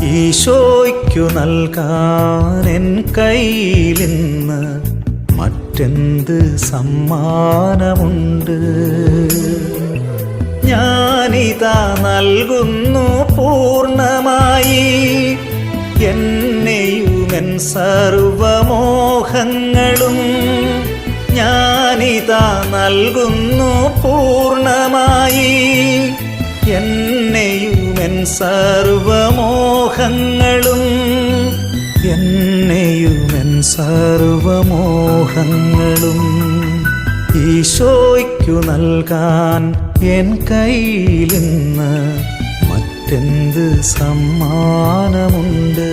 ഈശോയ്ക്കു നൽകാൻ എൻ കയ്യിലിന്ന് മറ്റെന്ത് സമ്മാനമുണ്ട്? ഞാനിതാ നൽകുന്നു പൂർണ്ണമായി എന്നെയുമെൻ സർവമോഹങ്ങളും. ഞാനിതാ നൽകുന്നു പൂർണ്ണമായി എന്നെയുമെൻ സർവമോഹങ്ങളും. എന്നെയുമെൻ സർവമോഹങ്ങളും ഈശോയ്ക്കു നൽകാൻ എൻ കയ്യിലിന്ന് മറ്റെന്ത് സമ്മാനമുണ്ട്?